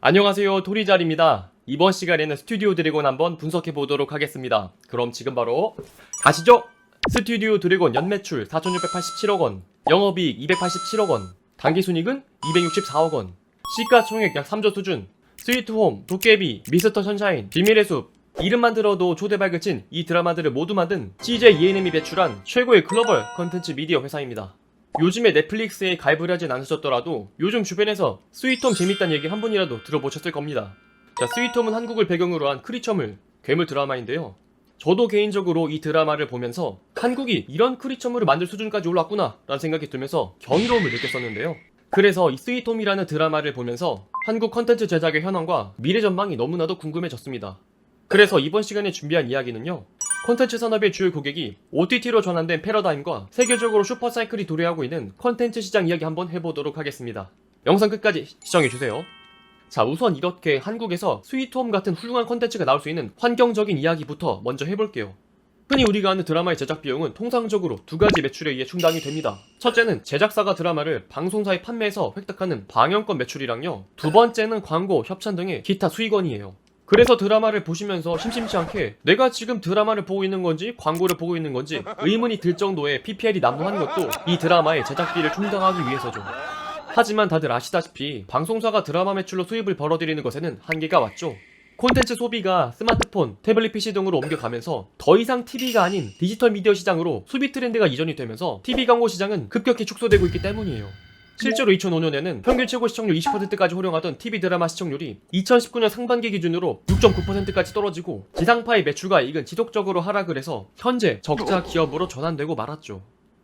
안녕하세요, 토리잘입니다. 이번 시간에는 스튜디오 드래곤 한번 분석해 보도록 하겠습니다. 그럼 지금 바로 가시죠. 스튜디오 드래곤 연매출 4,687억원, 영업이익 287억원, 당기순이익은 264억원, 시가총액 약 3조 수준, 스위트홈, 도깨비, 미스터 선샤인, 비밀의 숲, 이름만 들어도 초대박을 친 이 드라마들을 모두 만든 CJ ENM이 배출한 최고의 글로벌 컨텐츠 미디어 회사입니다. 요즘에 넷플릭스에 가입을 하진 않으셨더라도 요즘 주변에서 스위트홈 재밌다는 얘기 한 번이라도 들어보셨을 겁니다. 자, 스위트홈은 한국을 배경으로 한 크리처물, 괴물 드라마인데요. 저도 개인적으로 이 드라마를 보면서 한국이 이런 크리처물을 만들 수준까지 올랐구나 라는 생각이 들면서 경이로움을 느꼈었는데요. 그래서 이 스위트홈이라는 드라마를 보면서 한국 컨텐츠 제작의 현황과 미래 전망이 너무나도 궁금해졌습니다. 그래서 이번 시간에 준비한 이야기는요, 콘텐츠 산업의 주요 고객이 OTT로 전환된 패러다임과 세계적으로 슈퍼사이클이 도래하고 있는 콘텐츠 시장 이야기 한번 해보도록 하겠습니다. 영상 끝까지 시청해주세요. 자, 우선 이렇게 한국에서 스위트홈 같은 훌륭한 콘텐츠가 나올 수 있는 환경적인 이야기부터 먼저 해볼게요. 흔히 우리가 아는 드라마의 제작 비용은 통상적으로 두 가지 매출에 의해 충당이 됩니다. 첫째는 제작사가 드라마를 방송사에 판매해서 획득하는 방영권 매출이랑요, 두 번째는 광고, 협찬 등의 기타 수익원이에요. 그래서 드라마를 보시면서 심심치 않게 내가 지금 드라마를 보고 있는 건지 광고를 보고 있는 건지 의문이 들 정도의 PPL이 난무하는 것도 이 드라마의 제작비를 충당하기 위해서죠. 하지만 다들 아시다시피 방송사가 드라마 매출로 수입을 벌어들이는 것에는 한계가 왔죠. 콘텐츠 소비가 스마트폰, 태블릿 PC 등으로 옮겨가면서 더 이상 TV가 아닌 디지털 미디어 시장으로 소비 트렌드가 이전이 되면서 TV 광고 시장은 급격히 축소되고 있기 때문이에요. 실제로 2005년에는 평균 최고 시청률 20%까지 호령하던 TV 드라마 시청률이 2019년 상반기 기준으로 6.9%까지 떨어지고 지상파의 매출과 이익은 지속적으로 하락을 해서 현재 적자 기업으로 전환되고 말았죠.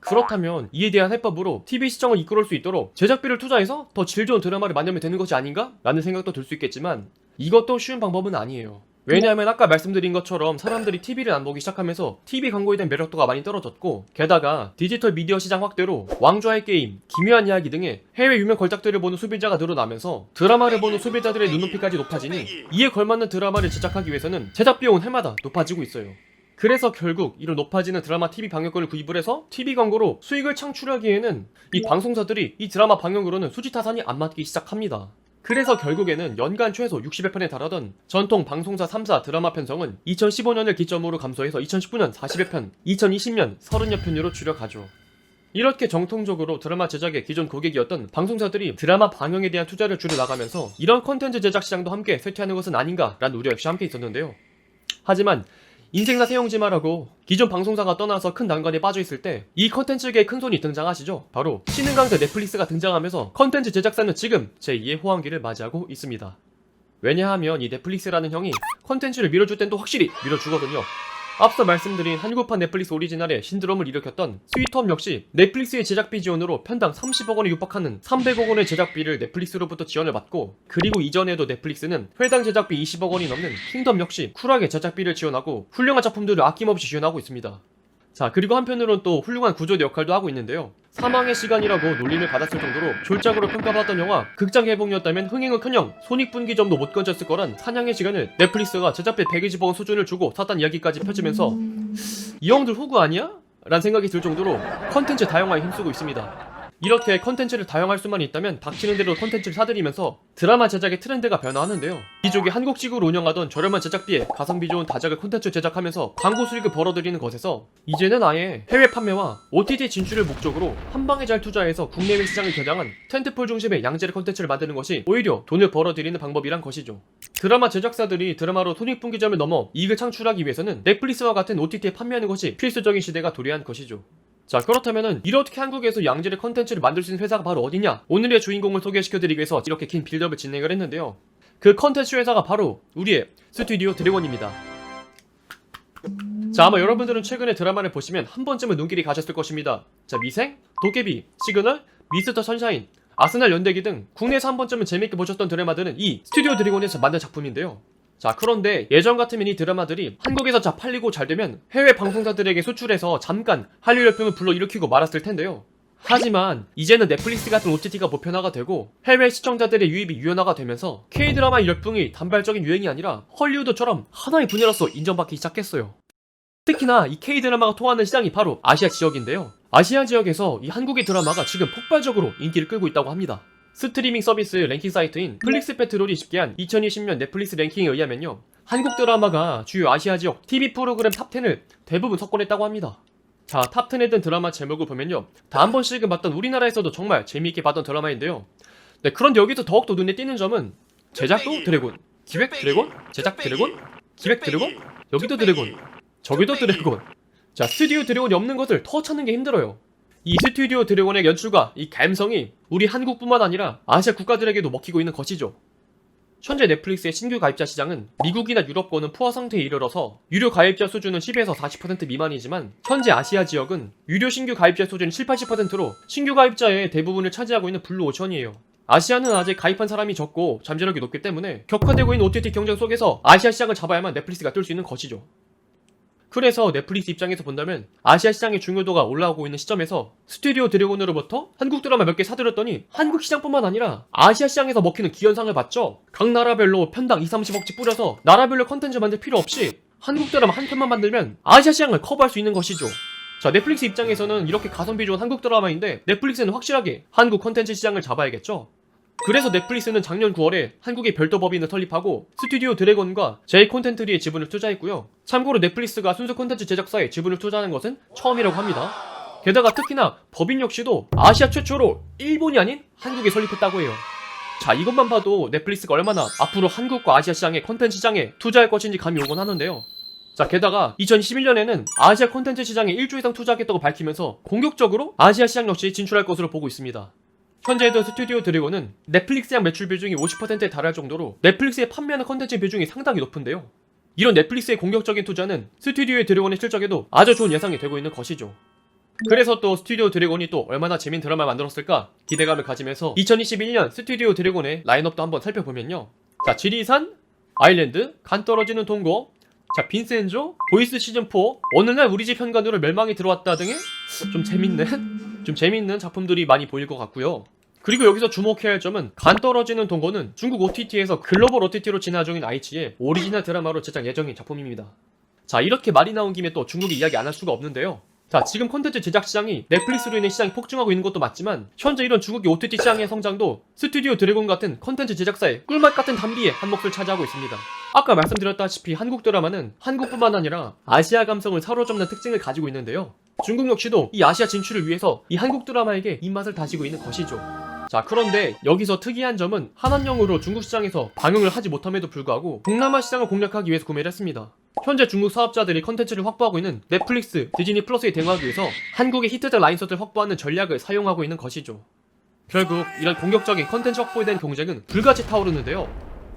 그렇다면 이에 대한 해법으로 TV 시청을 이끌을 수 있도록 제작비를 투자해서 더 질 좋은 드라마를 만들면 되는 것이 아닌가? 라는 생각도 들 수 있겠지만 이것도 쉬운 방법은 아니에요. 왜냐하면 아까 말씀드린 것처럼 사람들이 TV를 안 보기 시작하면서 TV 광고에 대한 매력도가 많이 떨어졌고, 게다가 디지털 미디어 시장 확대로 왕좌의 게임, 기묘한 이야기 등의 해외 유명 걸작들을 보는 소비자가 늘어나면서 드라마를 보는 소비자들의 눈높이까지 높아지니 이에 걸맞는 드라마를 제작하기 위해서는 제작 비용은 해마다 높아지고 있어요. 그래서 결국 이런 높아지는 드라마 TV 방영권을 구입을 해서 TV 광고로 수익을 창출하기에는 이 방송사들이 이 드라마 방영으로는 수지타산이 안 맞기 시작합니다. 그래서 결국에는 연간 최소 60여 편에 달하던 전통 방송사 3사 드라마 편성은 2015년을 기점으로 감소해서 2019년 40여 편, 2020년 30여 편으로 줄여가죠. 이렇게 정통적으로 드라마 제작의 기존 고객이었던 방송사들이 드라마 방영에 대한 투자를 줄여나가면서 이런 콘텐츠 제작 시장도 함께 쇠퇴하는 것은 아닌가라는 우려 역시 함께 있었는데요. 하지만 인생사 세용지마라고 기존 방송사가 떠나서 큰 난관에 빠져있을 때 이 컨텐츠계의 큰손이 등장하시죠. 바로 신흥강대 넷플릭스가 등장하면서 컨텐츠 제작사는 지금 제2의 호황기를 맞이하고 있습니다. 왜냐하면 이 넷플릭스라는 형이 컨텐츠를 밀어줄 땐 또 확실히 밀어주거든요. 앞서 말씀드린 한국판 넷플릭스 오리지널의 신드롬을 일으켰던 스위트홈 역시 넷플릭스의 제작비 지원으로 편당 30억 원에 육박하는 300억 원의 제작비를 넷플릭스로부터 지원을 받고, 그리고 이전에도 넷플릭스는 회당 제작비 20억 원이 넘는 킹덤 역시 쿨하게 제작비를 지원하고 훌륭한 작품들을 아낌없이 지원하고 있습니다. 자, 그리고 한편으로는 또 훌륭한 구조대 역할도 하고 있는데요. 사망의 시간이라고 놀림을 받았을 정도로 졸작으로 평가받았던 영화 극장 개봉이었다면 흥행은커녕 손익분기점도 못 건졌을 거란 사냥의 시간을 넷플릭스가 제작비 120억 원 수준을 주고 샀다는 이야기까지 펼치면서 이 형들 호구 아니야? 라는 생각이 들 정도로 컨텐츠 다양화에 힘쓰고 있습니다. 이렇게 컨텐츠를 다양할 수만 있다면 닥치는 대로 컨텐츠를 사들이면서 드라마 제작의 트렌드가 변화하는데요. 이쪽이 한국식으로 운영하던 저렴한 제작비에 가성비 좋은 다작을 콘텐츠 제작하면서 광고 수익을 벌어들이는 것에서 이제는 아예 해외 판매와 OTT 진출을 목적으로 한방에 잘 투자해서 국내외 시장을 겨냥한 텐트폴 중심의 양질의 콘텐츠를 만드는 것이 오히려 돈을 벌어들이는 방법이란 것이죠. 드라마 제작사들이 드라마로 손익분기점을 넘어 이익을 창출하기 위해서는 넷플릭스와 같은 OTT에 판매하는 것이 필수적인 시대가 도래한 것이죠. 자, 그렇다면은 이렇게 한국에서 양질의 컨텐츠를 만들 수 있는 회사가 바로 어디냐? 오늘의 주인공을 소개시켜드리기 위해서 이렇게 긴 빌드업을 진행을 했는데요. 그 컨텐츠 회사가 바로 우리의 스튜디오 드래곤입니다. 자, 아마 여러분들은 최근에 드라마를 보시면 한 번쯤은 눈길이 가셨을 것입니다. 자, 미생, 도깨비, 시그널, 미스터 선샤인, 아스날 연대기 등 국내에서 한 번쯤은 재밌게 보셨던 드라마들은 이 스튜디오 드래곤에서 만든 작품인데요. 자, 그런데 예전 같으면 이 드라마들이 한국에서 잘 팔리고 잘 되면 해외 방송사들에게 수출해서 잠깐 한류 열풍을 불러일으키고 말았을 텐데요. 하지만 이제는 넷플릭스 같은 OTT가 보편화가 되고 해외 시청자들의 유입이 유연화가 되면서 K-드라마의 열풍이 단발적인 유행이 아니라 헐리우드처럼 하나의 분야로서 인정받기 시작했어요. 특히나 이 K-드라마가 통하는 시장이 바로 아시아 지역인데요. 아시아 지역에서 이 한국의 드라마가 지금 폭발적으로 인기를 끌고 있다고 합니다. 스트리밍 서비스 랭킹 사이트인 플릭스페트롤이 집계한 2020년 넷플릭스 랭킹에 의하면요, 한국 드라마가 주요 아시아 지역 TV 프로그램 탑10을 대부분 석권했다고 합니다. 자, 탑10에 든 드라마 제목을 보면요, 다 한 번씩은 봤던 우리나라에서도 정말 재미있게 봤던 드라마인데요. 네, 그런데 여기서 더욱더 눈에 띄는 점은 제작도 드래곤, 기획 드래곤, 제작 드래곤, 기획 드래곤, 여기도 드래곤, 저기도 드래곤. 자, 스튜디오 드래곤이 없는 것을 더 찾는 게 힘들어요. 이 스튜디오 드래곤의 연출과 이 감성이 우리 한국뿐만 아니라 아시아 국가들에게도 먹히고 있는 것이죠. 현재 넷플릭스의 신규 가입자 시장은 미국이나 유럽권은 포화 상태에 이르러서 유료 가입자 수준은 10에서 40% 미만이지만 현재 아시아 지역은 유료 신규 가입자 수준 7, 80%로 신규 가입자의 대부분을 차지하고 있는 블루 오션이에요. 아시아는 아직 가입한 사람이 적고 잠재력이 높기 때문에 격화되고 있는 OTT 경쟁 속에서 아시아 시장을 잡아야만 넷플릭스가 뜰 수 있는 것이죠. 그래서 넷플릭스 입장에서 본다면 아시아 시장의 중요도가 올라오고 있는 시점에서 스튜디오 드래곤으로부터 한국 드라마 몇 개 사들였더니 한국 시장뿐만 아니라 아시아 시장에서 먹히는 기현상을 봤죠. 각 나라별로 편당 2~30억씩 뿌려서 나라별로 컨텐츠 만들 필요 없이 한국 드라마 한 편만 만들면 아시아 시장을 커버할 수 있는 것이죠. 자, 넷플릭스 입장에서는 이렇게 가성비 좋은 한국 드라마인데 넷플릭스는 확실하게 한국 컨텐츠 시장을 잡아야겠죠. 그래서 넷플릭스는 작년 9월에 한국의 별도 법인을 설립하고 스튜디오 드래곤과 제이 콘텐츠리에 지분을 투자했고요. 참고로 넷플릭스가 순수 콘텐츠 제작사에 지분을 투자하는 것은 처음이라고 합니다. 게다가 특히나 법인 역시도 아시아 최초로 일본이 아닌 한국에 설립했다고 해요. 자, 이것만 봐도 넷플릭스가 얼마나 앞으로 한국과 아시아 시장의 콘텐츠 시장에 투자할 것인지 감이 오곤 하는데요. 자, 게다가 2021년에는 아시아 콘텐츠 시장에 1조 이상 투자하겠다고 밝히면서 공격적으로 아시아 시장 역시 진출할 것으로 보고 있습니다. 현재도 스튜디오 드래곤은 넷플릭스 양 매출 비중이 50%에 달할 정도로 넷플릭스에 판매하는 컨텐츠 비중이 상당히 높은데요. 이런 넷플릭스의 공격적인 투자는 스튜디오 드래곤의 실적에도 아주 좋은 예상이 되고 있는 것이죠. 그래서 또 스튜디오 드래곤이 또 얼마나 재밌는 드라마를 만들었을까 기대감을 가지면서 2021년 스튜디오 드래곤의 라인업도 한번 살펴보면요. 자, 지리산, 아일랜드, 간 떨어지는 동거, 자, 빈센조, 보이스 시즌4, 어느날 우리집 현관으로 멸망이 들어왔다 등의 좀 재밌는 작품들이 많이 보일 것 같고요. 그리고 여기서 주목해야 할 점은 간 떨어지는 동거는 중국 OTT에서 글로벌 OTT로 진화 중인 아이치의 오리지널 드라마로 제작 예정인 작품입니다. 자, 이렇게 말이 나온 김에 또 중국이 이야기 안 할 수가 없는데요. 자, 지금 콘텐츠 제작 시장이 넷플릭스로 인해 시장이 폭증하고 있는 것도 맞지만 현재 이런 중국의 OTT 시장의 성장도 스튜디오 드래곤 같은 콘텐츠 제작사의 꿀맛 같은 단비에 한 몫을 차지하고 있습니다. 아까 말씀드렸다시피 한국 드라마는 한국뿐만 아니라 아시아 감성을 사로잡는 특징을 가지고 있는데요. 중국 역시도 이 아시아 진출을 위해서 이 한국 드라마에게 입맛을 다지고 있는 것이죠. 자, 그런데 여기서 특이한 점은 한한령으로 중국 시장에서 방영을 하지 못함에도 불구하고 동남아 시장을 공략하기 위해서 구매를 했습니다. 현재 중국 사업자들이 컨텐츠를 확보하고 있는 넷플릭스, 디즈니 플러스에 대응하기 위해서 한국의 히트작 라인서트를 확보하는 전략을 사용하고 있는 것이죠. 결국 이런 공격적인 컨텐츠 확보에 대한 경쟁은 불같이 타오르는데요.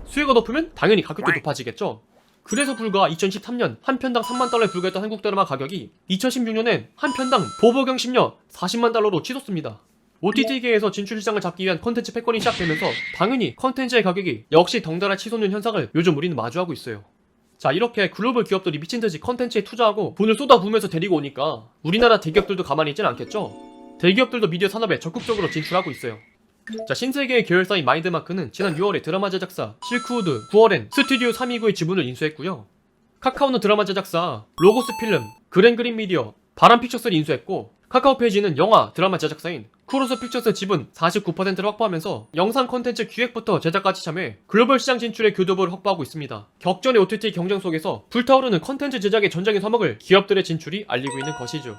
수요가 높으면 당연히 가격도 높아지겠죠. 그래서 불과 2013년 한 편당 3만 달러에 불과했던 한국 드라마 가격이 2016년엔 한 편당 보보경 10년 40만 달러로 치솟습니다. OTT계에서 진출 시장을 잡기 위한 컨텐츠 패권이 시작되면서 당연히 컨텐츠의 가격이 역시 덩달아 치솟는 현상을 요즘 우리는 마주하고 있어요. 자, 이렇게 글로벌 기업들이 미친듯이 컨텐츠에 투자하고 돈을 쏟아부으면서 데리고 오니까 우리나라 대기업들도 가만히 있진 않겠죠? 대기업들도 미디어 산업에 적극적으로 진출하고 있어요. 자, 신세계의 계열사인 마인드마크는 지난 6월에 드라마 제작사 실크우드, 9월엔 스튜디오 329의 지분을 인수했고요. 카카오는 드라마 제작사 로고스 필름, 그랜그린 미디어, 바람픽처스를 인수했고 카카오페이지는 영화, 드라마 제작사인 쿠로스 픽처스 지분 49%를 확보하면서 영상 콘텐츠 기획부터 제작까지 참여해 글로벌 시장 진출의 교두보를 확보하고 있습니다. 격전의 OTT 경쟁 속에서 불타오르는 콘텐츠 제작의 전장의 서막을 기업들의 진출이 알리고 있는 것이죠.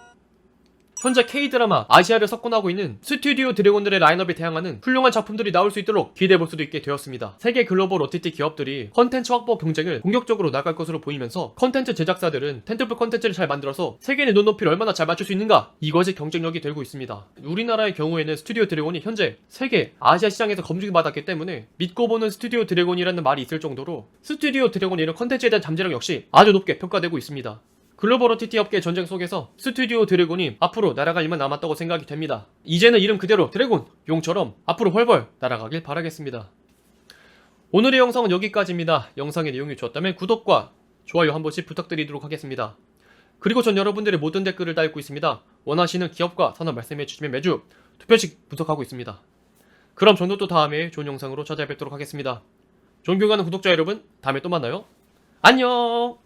현재 K-드라마 아시아를 석권하고 있는 스튜디오 드래곤들의 라인업에 대항하는 훌륭한 작품들이 나올 수 있도록 기대해볼 수도 있게 되었습니다. 세계 글로벌 OTT 기업들이 컨텐츠 확보 경쟁을 공격적으로 나갈 것으로 보이면서 컨텐츠 제작사들은 텐트풀 컨텐츠를 잘 만들어서 세계인의 눈높이를 얼마나 잘 맞출 수 있는가, 이것이 경쟁력이 되고 있습니다. 우리나라의 경우에는 스튜디오 드래곤이 현재 세계 아시아 시장에서 검증을 받았기 때문에 믿고 보는 스튜디오 드래곤이라는 말이 있을 정도로 스튜디오 드래곤의 이런 컨텐츠에 대한 잠재력 역시 아주 높게 평가되고 있습니다. 글로벌 OTT 업계 전쟁 속에서 스튜디오 드래곤이 앞으로 날아갈 일만 남았다고 생각이 됩니다. 이제는 이름 그대로 드래곤, 용처럼 앞으로 훨훨 날아가길 바라겠습니다. 오늘의 영상은 여기까지입니다. 영상의 내용이 좋았다면 구독과 좋아요 한 번씩 부탁드리도록 하겠습니다. 그리고 전 여러분들의 모든 댓글을 다 읽고 있습니다. 원하시는 기업과 산업 말씀해 주시면 매주 투표씩 분석하고 있습니다. 그럼 저는 또 다음에 좋은 영상으로 찾아뵙도록 하겠습니다. 존경하는 구독자 여러분, 다음에 또 만나요. 안녕!